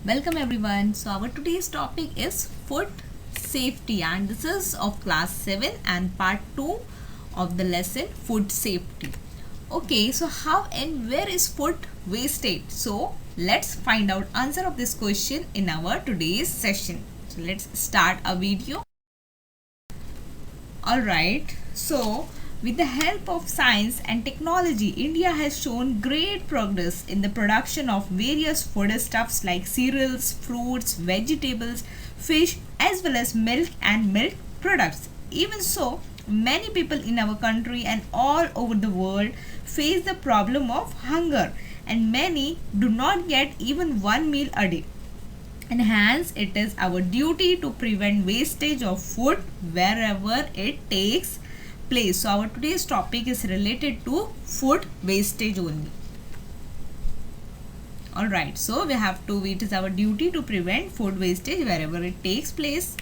Welcome everyone. So our today's topic is food safety and this is of class 7 and part 2 of the lesson food safety. Okay, so how and where is food wasted? So let's find out answer of this question in our today's session. So let's start a video. Alright, so with the help of science and technology, India has shown great progress in the production of various foodstuffs like cereals, fruits, vegetables, fish, as well as milk and milk products. Even so, many people in our country and all over the world face the problem of hunger, and many do not get even one meal a day. And hence it is our duty to prevent wastage of food wherever it takes place. So our today's topic is related to food wastage only. Alright, so it is our duty to prevent food wastage wherever it takes place.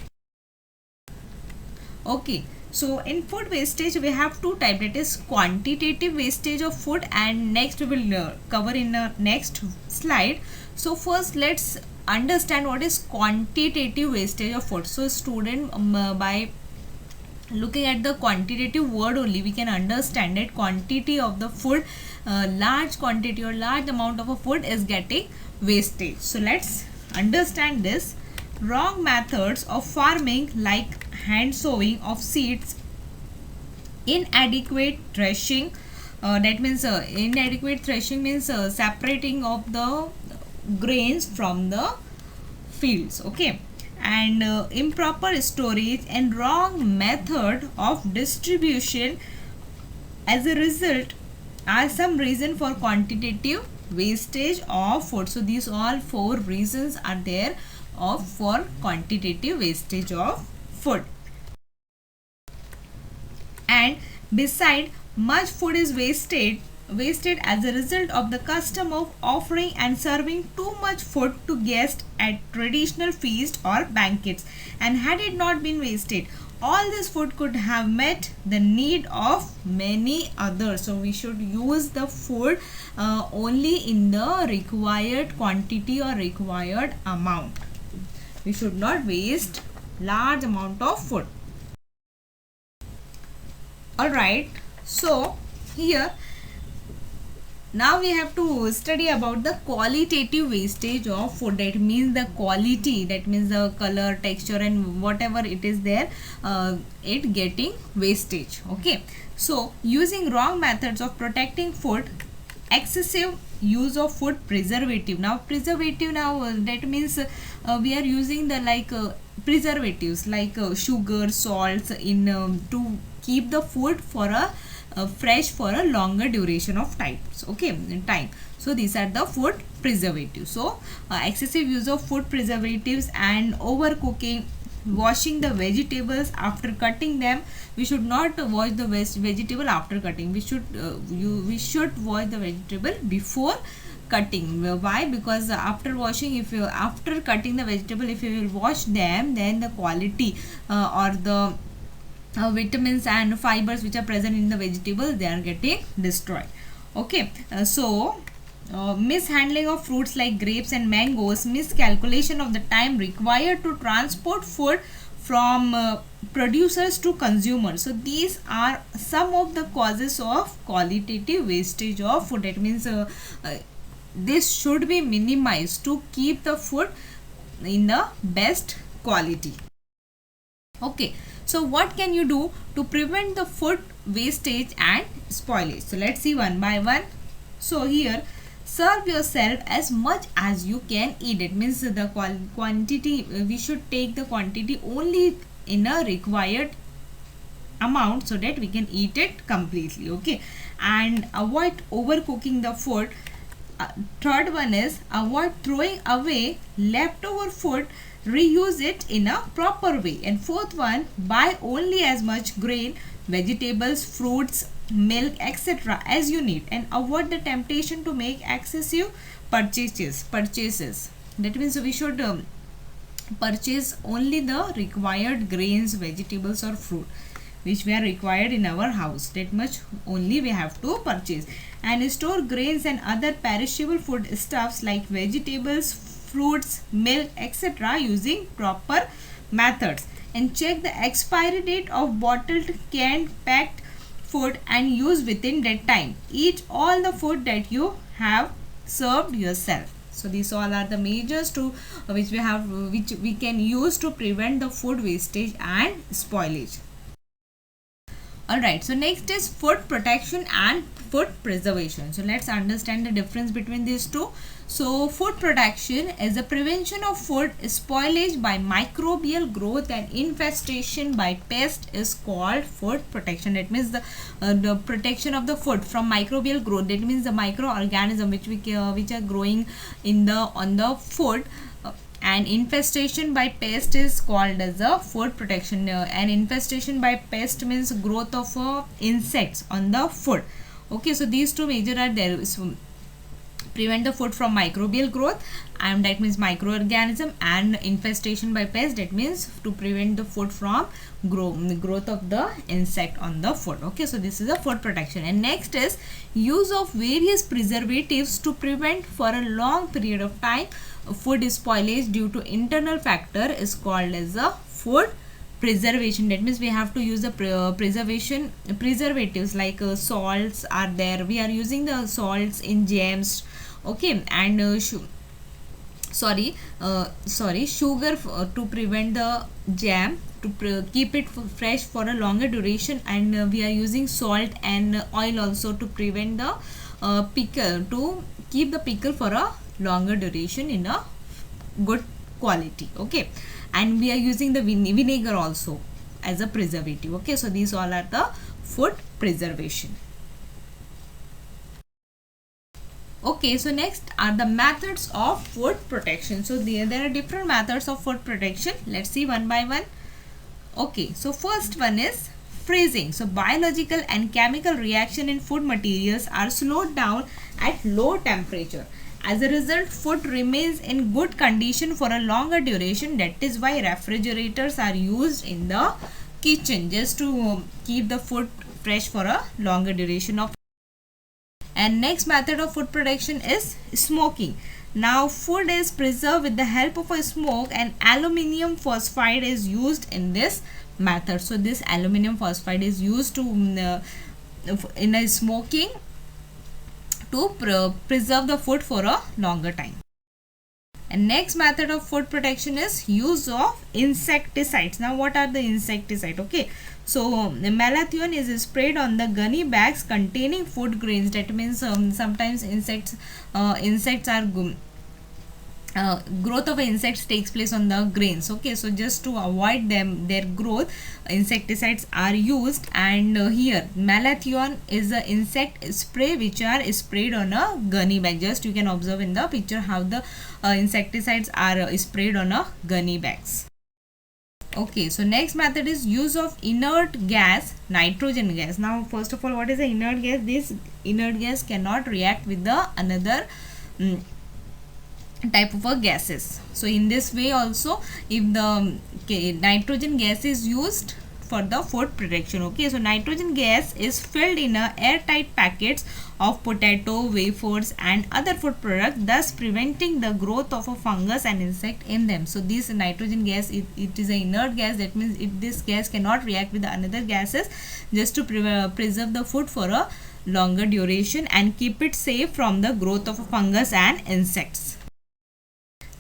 Okay, so in food wastage we have two types, that is quantitative wastage of food and next we will cover in the next slide. So first let's understand what is quantitative wastage of food. So student, by looking at the quantitative word only we can understand that quantity of the food, large quantity or large amount of a food is getting wastage. So let's understand this. Wrong methods of farming like hand sowing of seeds, inadequate threshing, inadequate threshing means separating of the grains from the fields, okay, and improper storage and wrong method of distribution as a result are some reason for quantitative wastage of food. So these all four reasons are there for quantitative wastage of food. And beside, much food is wasted as a result of the custom of offering and serving too much food to guests at traditional feasts or banquets. And had it not been wasted, all this food could have met the need of many others. So we should use the food only in the required quantity or required amount. We should not waste large amount of food. Alright, so here now we have to study about the qualitative wastage of food. That means the quality, that means the color, texture and whatever it is there, it getting wastage. Okay, so using wrong methods of protecting food, excessive use of food preservative. Now preservative, that means we are using the preservatives like sugar, salts in to keep the food for a fresh for a longer duration of time. So these are the food preservatives. So excessive use of food preservatives and overcooking, washing the vegetables after cutting them. We should not wash the vegetable after cutting. We should wash the vegetable before cutting. Why? Because after washing, after cutting the vegetable, if you will wash them, then the quality or the vitamins and fibers which are present in the vegetable, they are getting destroyed. Okay, mishandling of fruits like grapes and mangoes, miscalculation of the time required to transport food from producers to consumers. So these are some of the causes of qualitative wastage of food. That means this should be minimized to keep the food in the best quality. Okay, so what can you do to prevent the food wastage and spoilage? So let's see one by one. So here, serve yourself as much as you can eat. It means the quantity, we should take the quantity only in a required amount so that we can eat it completely. Okay, and avoid overcooking the food. Third one is avoid throwing away leftover food, reuse it in a proper way. And fourth one, buy only as much grain, vegetables, fruits, milk, etc. as you need, and avoid the temptation to make excessive purchases. That means we should purchase only the required grains, vegetables or fruit which were required in our house. That much only we have to purchase. And store grains and other perishable food stuffs like vegetables, fruits, milk, etc. using proper methods. And check the expiry date of bottled, canned, packed food and use within that time. Eat all the food that you have served yourself. So these all are the measures to which we can use to prevent the food wastage and spoilage. Alright, so next is food protection and food preservation. So let's understand the difference between these two. So food protection is the prevention of food spoilage by microbial growth and infestation by pest is called food protection. That means the protection of the food from microbial growth. That means the microorganism which are growing on the food. And infestation by pest is called as a food protection. And infestation by pest means growth of insects on the food. Okay, so these two major are there. So prevent the food from microbial growth, and that means microorganism, and infestation by pest, that means to prevent the food from growth of the insect on the food. Okay, so this is a food protection. And next is use of various preservatives to prevent for a long period of time food spoilage due to internal factor is called as a food preservation. That means we have to use the preservatives like salts are there. We are using the salts in jams. Okay, and sugar to prevent the jam, to keep it fresh for a longer duration, and we are using salt and oil also to prevent the pickle, to keep the pickle for a longer duration in a good quality. Okay, and we are using the vinegar also as a preservative. Okay, so these all are the food preservation. Okay, so next are the methods of food protection. So there are different methods of food protection. Let's see one by one. Okay, so first one is freezing. So biological and chemical reaction in food materials are slowed down at low temperature. As a result, food remains in good condition for a longer duration. That is why refrigerators are used in the kitchen, just to keep the food fresh for a longer duration of. And next method of food protection is smoking. Now food is preserved with the help of a smoke, and aluminium phosphide is used in this method. So this aluminium phosphide is used to in a smoking to preserve the food for a longer time. And next method of food protection is use of insecticides. Now what are the insecticides? Okay, so malathion is sprayed on the gunny bags containing food grains. That means sometimes insects are growth of insects takes place on the grains. Okay, so just to avoid their growth, insecticides are used. And here malathion is the insect spray which are sprayed on a gunny bag. Just you can observe in the picture how the insecticides are sprayed on a gunny bags. Okay, so next method is use of inert gas, nitrogen gas. Now first of all, what is the inert gas? This inert gas cannot react with the another type of gases. So in this way also, if the nitrogen gas is used for the food protection. Okay, so nitrogen gas is filled in a airtight packets of potato, wafers and other food products, thus preventing the growth of a fungus and insect in them. So this nitrogen gas, it is an inert gas. That means this gas cannot react with the another gases, just to preserve the food for a longer duration and keep it safe from the growth of a fungus and insects.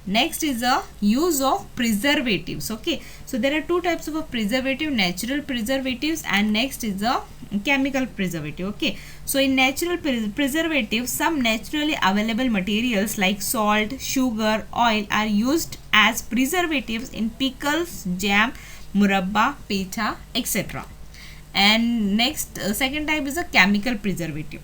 Next is the use of preservatives. Okay, so there are two types of a preservative: natural preservatives, and next is the chemical preservative. Okay, so in natural preservatives, some naturally available materials like salt, sugar, oil are used as preservatives in pickles, jam, murabba, pecha, etc. And next, second type is a chemical preservative.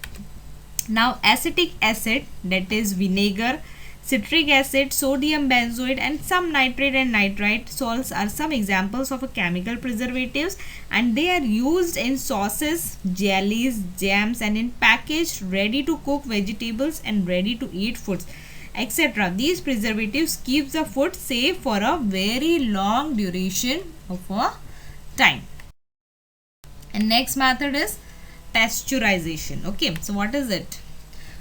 Now acetic acid, that is vinegar, citric acid, sodium benzoate and some nitrate and nitrite salts are some examples of a chemical preservatives, and they are used in sauces, jellies, jams and in packaged ready to cook vegetables and ready to eat foods, etc. These preservatives keep the food safe for a very long duration of a time. And next method is pasteurization. Okay, so what is it?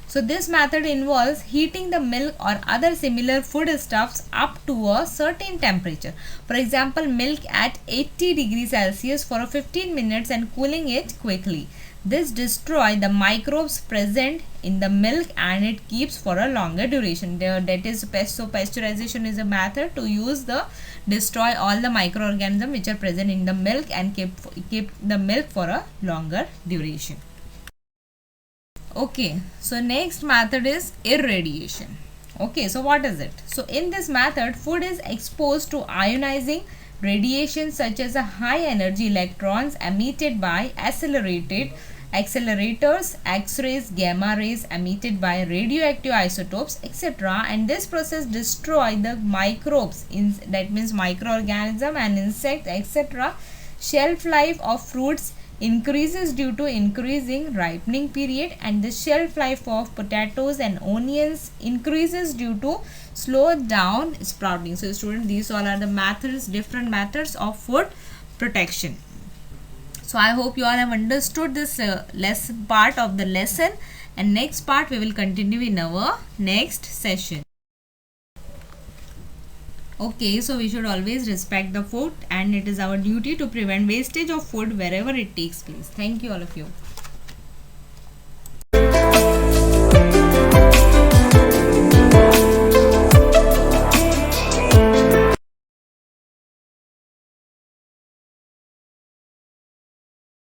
So this method involves heating the milk or other similar foodstuffs up to a certain temperature. For example, milk at 80 degrees Celsius for 15 minutes and cooling it quickly. This destroys the microbes present in the milk and it keeps for a longer duration. That is, so pasteurization is a method to use the destroy all the microorganisms which are present in the milk and keep the milk for a longer duration. Okay, so next method is irradiation. Okay, so what is it? So in this method, food is exposed to ionizing radiation such as a high energy electrons emitted by accelerators, X-rays, gamma rays emitted by radioactive isotopes, etc. And this process destroy the microbes, that means microorganism and insects, etc. Shelf life of fruits increases due to increasing ripening period, and the shelf life of potatoes and onions increases due to slow down sprouting. So students, these all are the methods, different methods of food protection. So I hope you all have understood this lesson part of the lesson, and next part we will continue in our next session. Okay, so we should always respect the food and it is our duty to prevent wastage of food wherever it takes place. Thank you all of you.